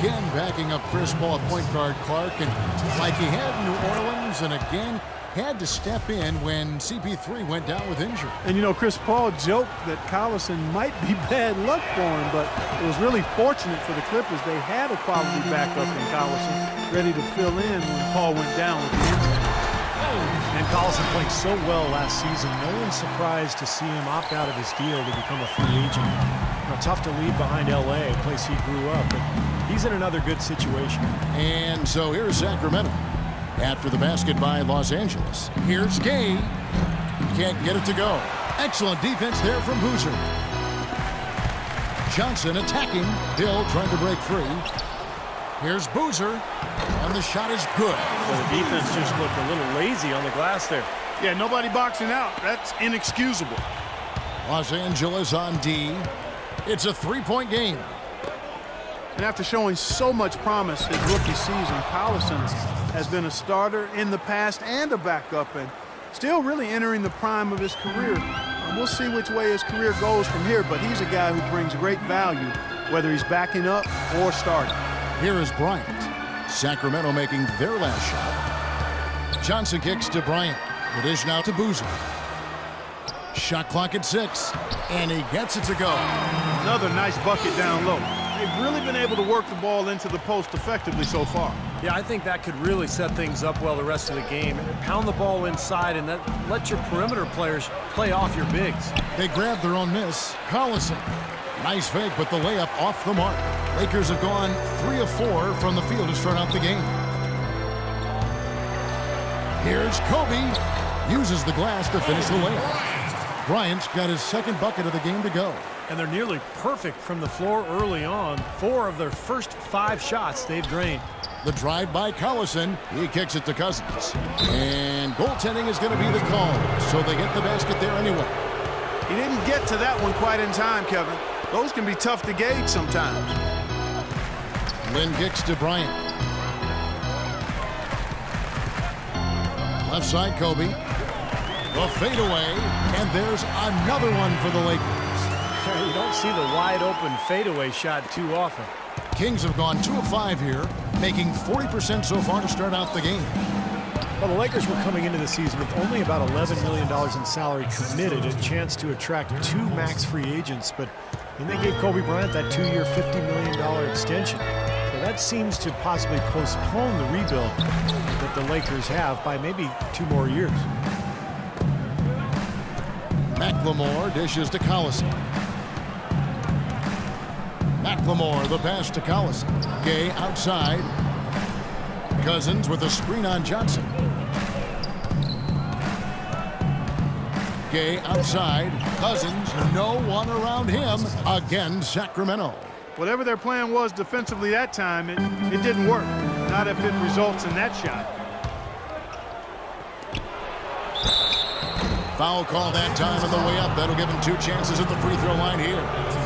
again backing up Chris Paul at point guard Clark, and like he had in New Orleans, and again had to step in when CP3 went down with injury. And, you know, Chris Paul joked that Collison might be bad luck for him, but it was really fortunate for the Clippers. They had a quality backup in Collison ready to fill in when Paul went down with the injury. And Collison played so well last season, no one's surprised to see him opt out of his deal to become a free agent. You know, tough to leave behind L.A., a place he grew up, but he's in another good situation. And so here's Sacramento. After the basket by Los Angeles. Here's Gay. Can't get it to go. Excellent defense there from Boozer. Johnson attacking. Hill trying to break free. Here's Boozer. And the shot is good. Well, the defense just looked a little lazy on the glass there. Yeah, nobody boxing out. That's inexcusable. Los Angeles on D. It's a three-point game. And after showing so much promise his rookie season, Collison has been a starter in the past and a backup, and still really entering the prime of his career. And we'll see which way his career goes from here, but he's a guy who brings great value, whether he's backing up or starting. Here is Bryant. Sacramento making their last shot. Johnson kicks to Bryant. The dish now to Boozer. Shot clock at 6, and he gets it to go. Another nice bucket down low. They've really been able to work the ball into the post effectively so far. Yeah, I think that could really set things up well the rest of the game. Pound the ball inside and let your perimeter players play off your bigs. They grab their own miss. Collison. Nice fake, but the layup off the mark. Lakers have gone 3 of 4 from the field to start out the game. Here's Kobe. Uses the glass to finish the layup. Bryant's got his second bucket of the game to go. And they're nearly perfect from the floor early on. 4 of their first 5 shots they've drained. The drive by Collison. He kicks it to Cousins. And goaltending is going to be the call, so they get the basket there anyway. He didn't get to that one quite in time, Kevin. Those can be tough to gauge sometimes. Lynn kicks to Bryant. Left side, Kobe. The fadeaway, and there's another one for the Lakers. You don't see the wide-open fadeaway shot too often. Kings have gone 2 of 5 here, making 40% so far to start out the game. Well, the Lakers were coming into the season with only about $11 million in salary committed, a chance to attract 2 max free agents, but then they gave Kobe Bryant that 2-year, $50 million extension. So that seems to possibly postpone the rebuild that the Lakers have by maybe 2 more years. McLemore dishes to Collison. McLemore, the pass to Collison. Gay outside. Cousins with a screen on Johnson. Gay outside. Cousins, no one around him. Again, Sacramento. Whatever their plan was defensively that time, it didn't work. Not if it results in that shot. Foul call that time on the way up. That'll give him 2 chances at the free throw line here.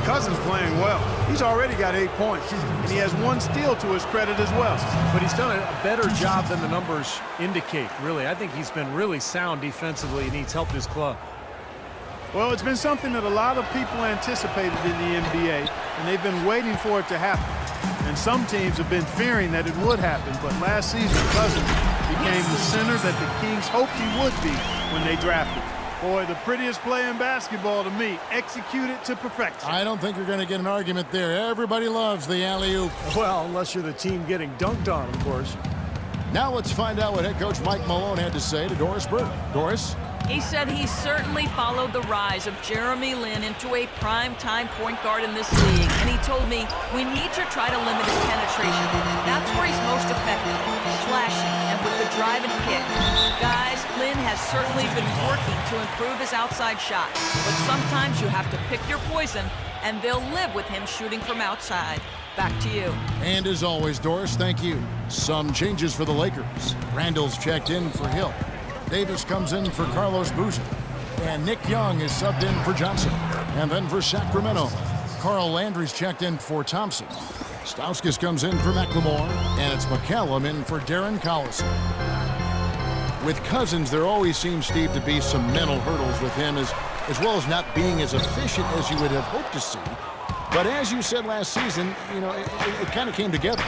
Cousins playing well. He's already got 8 points, and he has 1 steal to his credit as well. But he's done a better job than the numbers indicate, really. I think he's been really sound defensively, and he's helped his club. Well, it's been something that a lot of people anticipated in the NBA, and they've been waiting for it to happen. And some teams have been fearing that it would happen, but last season, Cousins became the center that the Kings hoped he would be when they drafted him. Boy, the prettiest play in basketball to me, executed to perfection. I don't think you're going to get an argument there. Everybody loves the alley-oop. Well, unless you're the team getting dunked on, of course. Now let's find out what head coach Mike Malone had to say to Doris Burke. Doris? He said he certainly followed the rise of Jeremy Lin into a prime-time point guard in this league, and he told me we need to try to limit his penetration. That's where he's most effective, slashing and with the drive and kick. Guys, Lin has certainly been working to improve his outside shot, but sometimes you have to pick your poison, and they'll live with him shooting from outside. Back to you. And as always, Doris, thank you. Some changes for the Lakers. Randall's checked in for Hill. Davis comes in for Carlos Boozer. And Nick Young is subbed in for Johnson. And then for Sacramento, Carl Landry's checked in for Thompson. Stauskas comes in for McLemore. And it's McCallum in for Darren Collison. With Cousins, there always seems, Steve, to be some mental hurdles with him, as well as not being as efficient as you would have hoped to see. But as you said last season, you know, it kind of came together.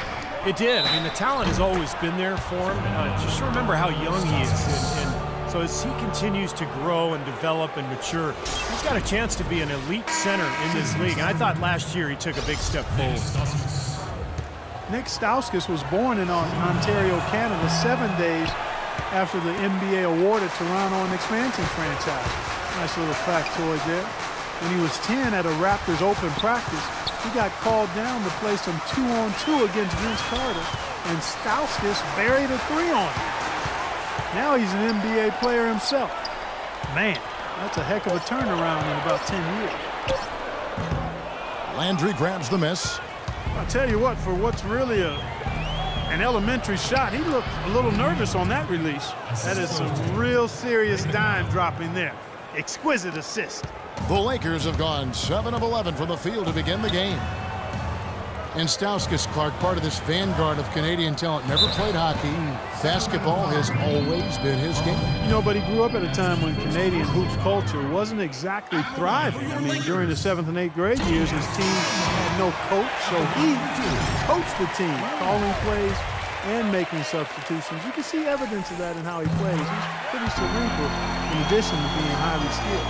It did. I mean, the talent has always been there for him. Just remember how young he is. And so as he continues to grow and develop and mature, he's got a chance to be an elite center in this league. And I thought last year he took a big step forward. Nick Stauskas was born in Ontario, Canada, 7 days after the NBA awarded Toronto an expansion franchise. Nice little factoid there. When he was 10 at a Raptors open practice, he got called down to play some 2-on-2 against Vince Carter, and Stauskas buried a 3 on him. Now he's an NBA player himself. Man, that's a heck of a turnaround in about 10 years. Landry grabs the miss. I'll tell you what, for what's really an elementary shot, he looked a little nervous on that release. That is some real serious dime dropping there. Exquisite assist. The Lakers have gone 7 of 11 from the field to begin the game. And Stauskas, Clark, part of this vanguard of Canadian talent, never played hockey. Basketball has always been his game. You know, but he grew up at a time when Canadian hoops culture wasn't exactly thriving. I mean, during the 7th and 8th grade years, his team had no coach, so he coached the team, calling plays and making substitutions. You can see evidence of that in how he plays. He's pretty cerebral in addition to being highly skilled.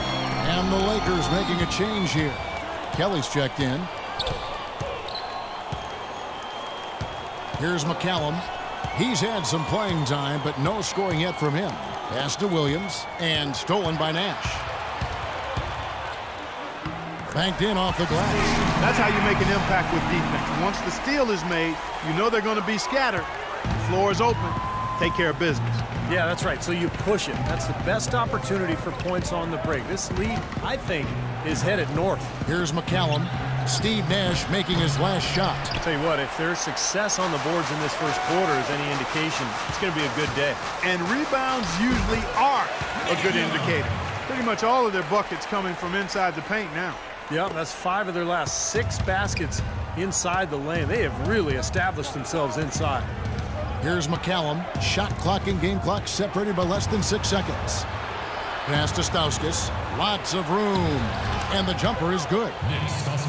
And the Lakers making a change here. Kelly's checked in. Here's McCallum. He's had some playing time, but no scoring yet from him. Pass to Williams, and stolen by Nash. Banked in off the glass. That's how you make an impact with defense. Once the steal is made, you know they're going to be scattered. The floor is open. Take care of business. Yeah, that's right. So you push it. That's the best opportunity for points on the break. This lead, I think, is headed north. Here's McCallum. Steve Nash making his last shot. I'll tell you what, if there's success on the boards in this first quarter is any indication, it's going to be a good day. And rebounds usually are a good indicator. Pretty much all of their buckets coming from inside the paint now. Yeah, that's 5 of their last 6 baskets inside the lane. They have really established themselves inside. Here's McCallum. Shot clock and game clock separated by less than 6 seconds. Pass to Stauskas. Lots of room. And the jumper is good.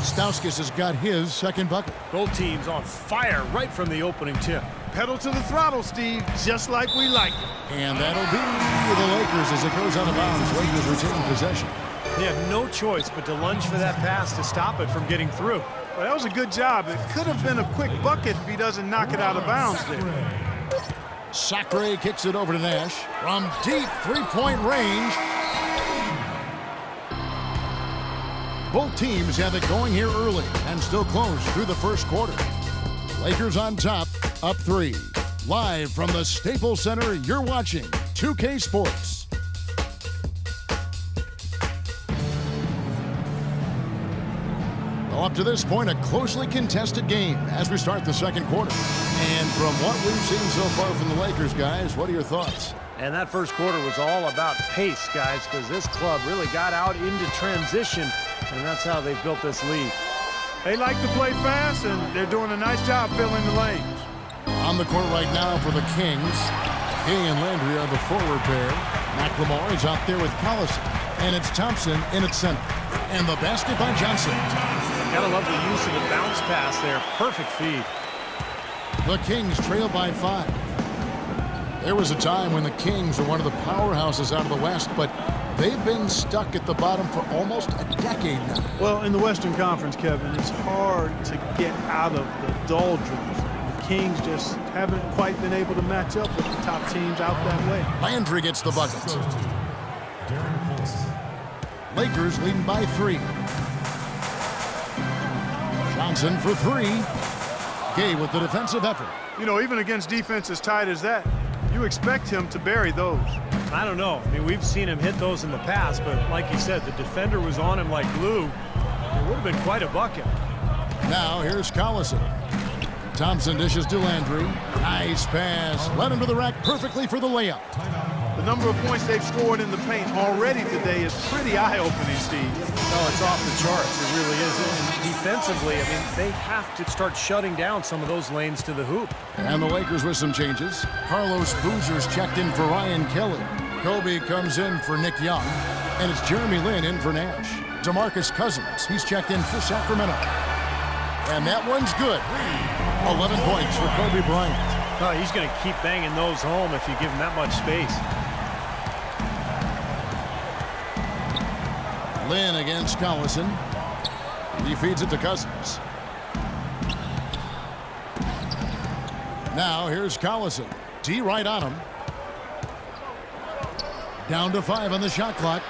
Stauskas has got his second bucket. Both teams on fire right from the opening tip. Pedal to the throttle, Steve, just like we like it. And that'll be the Lakers as it goes out of bounds. Lakers retaining possession. They had no choice but to lunge for that pass to stop it from getting through. Well, that was a good job. It could have been a quick bucket if he doesn't knock it out of bounds there. Sacre kicks it over to Nash. From deep three-point range. Both teams have it going here early and still close through the first quarter. Lakers on top, up 3. Live from the Staples Center, you're watching 2K Sports. Well, up to this point, a closely contested game as we start the second quarter. And from what we've seen so far from the Lakers, guys, what are your thoughts? And that first quarter was all about pace, guys, because this club really got out into transition, and that's how they've built this lead. They like to play fast, and they're doing a nice job filling the lanes. On the court right now for the Kings. King and Landry are the forward pair. McLemore is out there with Collison. And it's Thompson in at center. And the basket by Johnson. Gotta love the use of the bounce pass there. Perfect feed. The Kings trail by 5. There was a time when the Kings were one of the powerhouses out of the West, but they've been stuck at the bottom for almost a decade now. Well, in the Western Conference, Kevin, it's hard to get out of the doldrums. The Kings just haven't quite been able to match up with the top teams out that way. Landry gets the bucket. Lakers leading by 3. Johnson for 3. Gay with the defensive effort. You know, even against defense as tight as that, you expect him to bury those. I don't know. I mean, we've seen him hit those in the past, but like you said, the defender was on him like glue. It would have been quite a bucket. Now here's Collison. Thompson dishes to Landry. Nice pass. Led him to the rack perfectly for the layup. The number of points they've scored in the paint already today is pretty eye-opening, Steve. No, it's off the charts. It really is. And defensively, I mean, they have to start shutting down some of those lanes to the hoop. And the Lakers with some changes. Carlos Boozer's checked in for Ryan Kelly. Kobe comes in for Nick Young. And it's Jeremy Lin in for Nash. DeMarcus Cousins, he's checked in for Sacramento. And that one's good. 11 points for Kobe Bryant. Oh, he's going to keep banging those home if you give him that much space. Lynn against Collison. He feeds it to Cousins. Now here's Collison. D right on him. Down to 5 on the shot clock.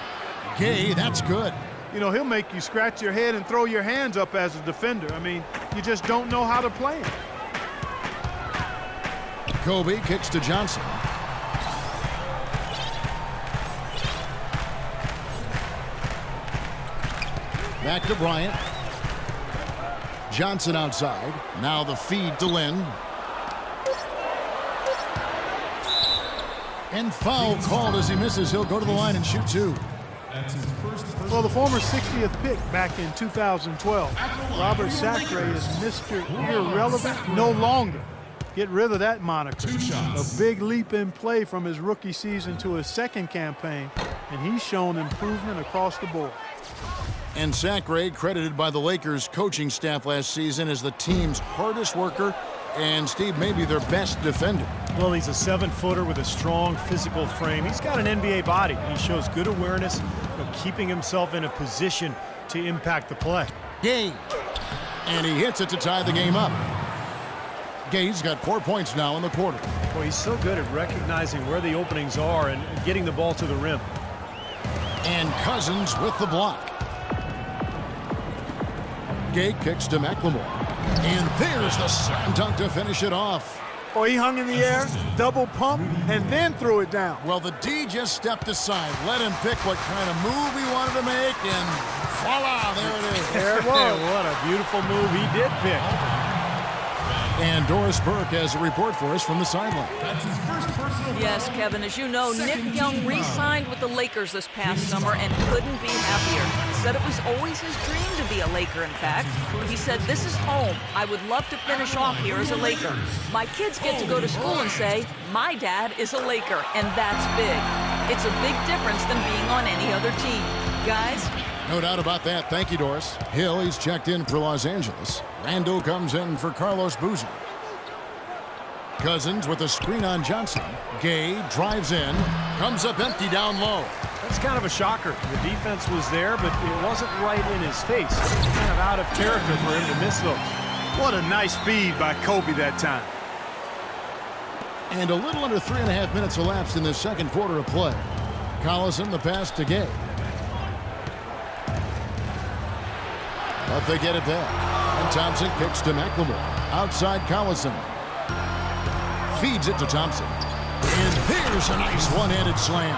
Gay, that's good. You know, he'll make you scratch your head and throw your hands up as a defender. I mean, you just don't know how to play him. Kobe kicks to Johnson. Back to Bryant. Johnson outside. Now the feed to Lynn. And foul called as he misses. He'll go to the line and shoot 2. Well, the former 60th pick back in 2012, Robert Sacre is Mr. Irrelevant no longer. Get rid of that moniker. A big leap in play from his rookie season to his second campaign, and he's shown improvement across the board. And Sacre, credited by the Lakers coaching staff last season as the team's hardest worker and, Steve, maybe their best defender. Well, he's a 7-footer with a strong physical frame. He's got an NBA body. He shows good awareness of keeping himself in a position to impact the play. Gay. And he hits it to tie the game up. Gay's got 4 points now in the quarter. Well, he's so good at recognizing where the openings are and getting the ball to the rim. And Cousins with the block. Gay kicks to McLemore. And there's the slam dunk to finish it off. Oh, he hung in the air, double pump, and then threw it down. Well, the D just stepped aside, let him pick what kind of move he wanted to make, and voila, there it is. There it was. What a beautiful move he did pick. And Doris Burke has a report for us from the sideline. Yes, Kevin, as you know, Nick Young re-signed with the Lakers this past summer and couldn't be happier. Said it was always his dream to be a Laker, in fact. He said, "This is home. I would love to finish off here as a Laker. My kids get to go to school and say, my dad is a Laker, and that's big. It's a big difference than being on any other team. Guys?" No doubt about that. Thank you, Doris. Hill, he's checked in for Los Angeles. Randall comes in for Carlos Boozer. Cousins with a screen on Johnson. Gay drives in, comes up empty down low. That's kind of a shocker. The defense was there, but it wasn't right in his face. Kind of out of character for him to miss those. What a nice feed by Kobe that time. And a little under 3.5 minutes elapsed in the second quarter of play. Collison, the pass to Gay. But they get it back. And Thompson kicks to McLemore. Outside Collison. Feeds it to Thompson. And there's a nice one-handed slam.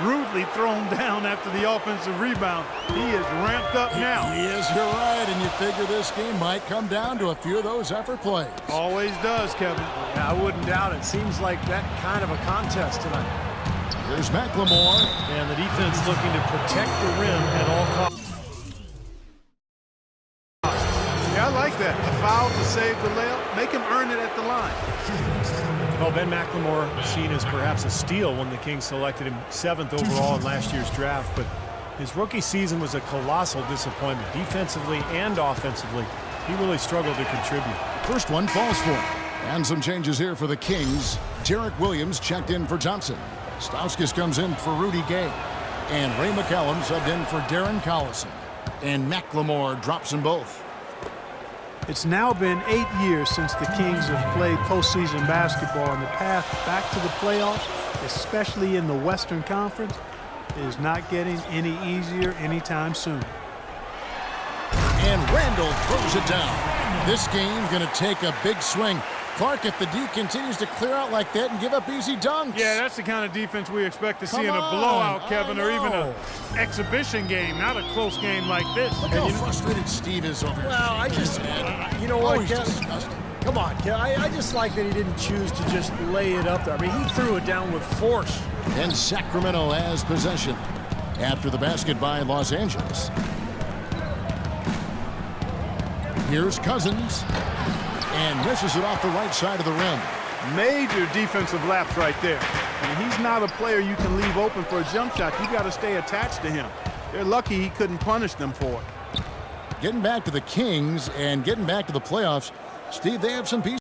Rudely thrown down after the offensive rebound. He is ramped up now. He is, you're right, and you figure this game might come down to a few of those effort plays. Always does, Kevin. Yeah, I wouldn't doubt it. Seems like that kind of a contest tonight. Here's McLemore. And the defense looking to protect the rim at all costs. Yeah, I like that. A foul to save the layup. Make him earn it at the line. Well, Ben McLemore seen as perhaps a steal when the Kings selected him 7th overall in last year's draft, but his rookie season was a colossal disappointment. Defensively and offensively, he really struggled to contribute. First one falls for him. And some changes here for the Kings. Jarek Williams checked in for Thompson. Stauskas comes in for Rudy Gay. And Ray McCallum subbed in for Darren Collison. And McLemore drops them both. It's now been 8 years since the Kings have played postseason basketball, and the path back to the playoffs, especially in the Western Conference, is not getting any easier anytime soon. And Randall throws it down. This game's going to take a big swing. Clark, if the D continues to clear out like that and give up easy dunks. Yeah, that's the kind of defense we expect to see Come in a on, blowout, Kevin, or even know. an exhibition game, not a close game like this. Look how frustrated Steve is over here. Well, I just, you know Oh, what, he's Kevin? disgusting. Come on, Kevin. I just like that he didn't choose to just lay it up there. I mean, he threw it down with force. And Sacramento has possession after the basket by Los Angeles. Here's Cousins. And misses it off the right side of the rim. Major defensive lapse right there. I mean, he's not a player you can leave open for a jump shot. You got to stay attached to him. They're lucky he couldn't punish them for it. getting back to the Kings and getting back to the playoffs, Steve, they have some pieces.